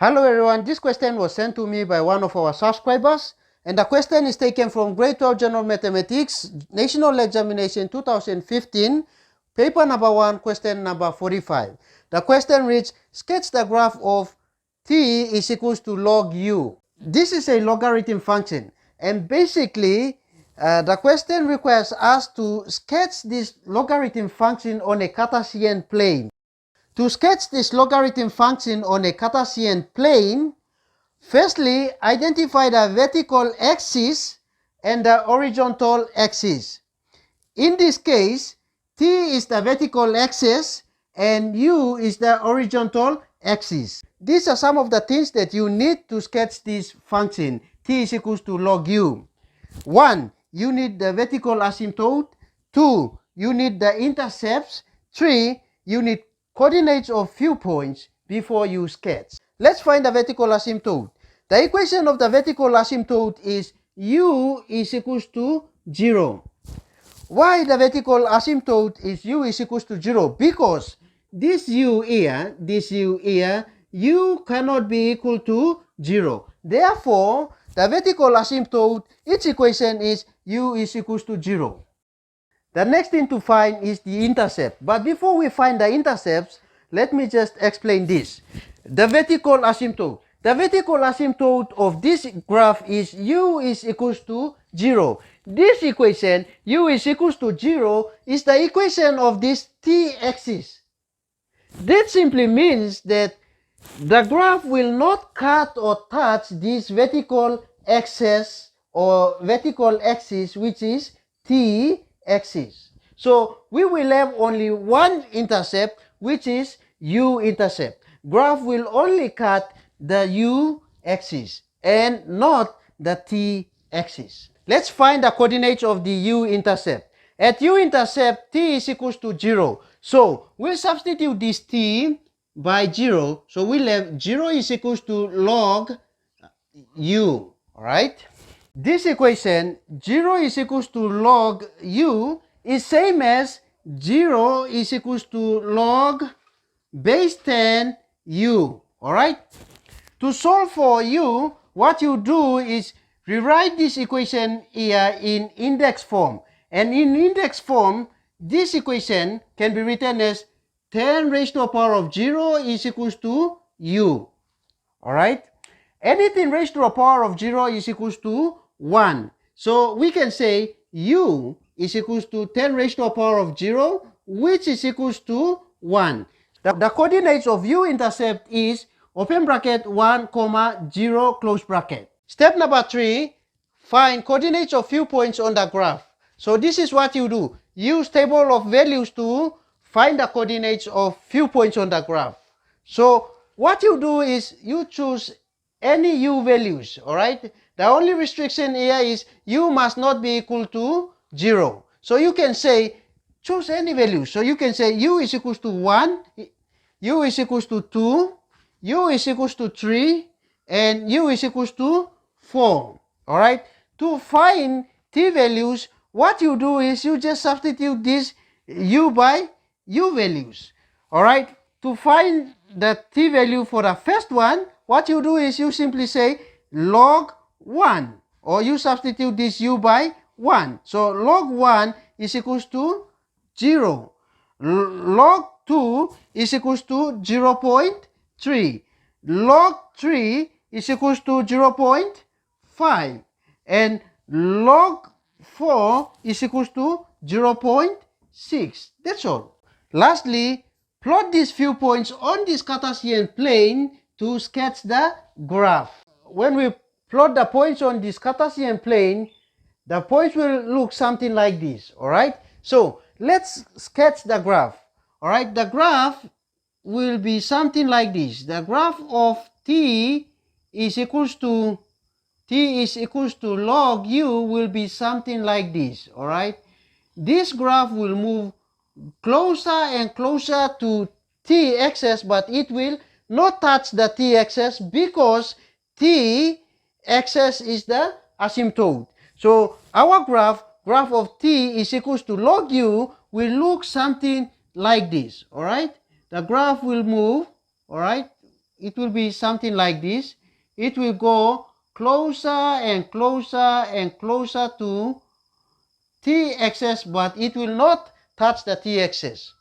Hello everyone, this question was sent to me by one of our subscribers, and the question is taken from Grade 12 General Mathematics, National Examination 2015, paper number 1, question number 45. The question reads, sketch the graph of t is equals to log u. This is a logarithm function, and basically the question requires us to sketch this logarithm function on a Cartesian plane. To sketch this logarithm function on a Cartesian plane, firstly, identify the vertical axis and the horizontal axis. In this case, t is the vertical axis and u is the horizontal axis. These are some of the things that you need to sketch this function, t is equals to log u. 1. You need the vertical asymptote. 2. You need the intercepts. 3. You need coordinates of few points before you sketch. Let's find the vertical asymptote. The equation of the vertical asymptote is u is equals to 0. Why the vertical asymptote is u is equals to 0? Because this u here, u cannot be equal to 0. Therefore, the vertical asymptote, its equation is u is equals to 0. The next thing to find is the intercept. But before we find the intercepts, let me just explain this. The vertical asymptote. The vertical asymptote of this graph is u is equals to 0. This equation, u is equals to 0, is the equation of this t-axis. That simply means that the graph will not cut or touch this vertical axis or vertical axis, which is t-axis. So we will have only one intercept, which is u-intercept. Graph will only cut the u-axis and not the t-axis. Let's find the coordinates of the u-intercept. At u-intercept, t is equals to 0. So we'll substitute this t by 0. So we'll have 0 is equals to log u. Alright? This equation, 0 is equals to log u, is same as 0 is equals to log base 10 u. Alright? To solve for u, what you do is rewrite this equation here in index form. And in index form, this equation can be written as 10 raised to the power of 0 is equals to u. Alright? Anything raised to the power of 0 is equals to 1. So we can say u is equals to 10 raised to the power of 0, which is equals to 1. The coordinates of u-intercept is open bracket 1, 0, close bracket. Step number 3, find coordinates of few points on the graph. So this is what you do. Use table of values to find the coordinates of few points on the graph. So what you do is you choose any u values, alright? The only restriction here is u must not be equal to 0. So you can say, choose any value. So you can say u is equals to 1, u is equals to 2, u is equals to 3, and u is equals to 4. Alright? To find t values, what you do is you just substitute this u by u values. Alright? To find the t value for the first one, what you do is you simply say log 1, or you substitute this u by 1. So log 1 is equals to 0. Log 2 is equals to 0.3. Log 3 is equals to 0.5. And log 4 is equals to 0.6. That's all. Lastly, plot these few points on this Cartesian plane to sketch the graph. When we plot the points on this Cartesian plane, the points will look something like this. Alright? So let's sketch the graph. Alright? The graph will be something like this. The graph of t is equals to log u will be something like this. Alright? This graph will move closer and closer to t-axis, but it will not touch the t-axis because t-axis is the asymptote. So our graph of t is equals to log u will look something like this. Alright? The graph will move, alright, it will be something like this. It will go closer and closer and closer to t-axis, but it will not touch the t-axis.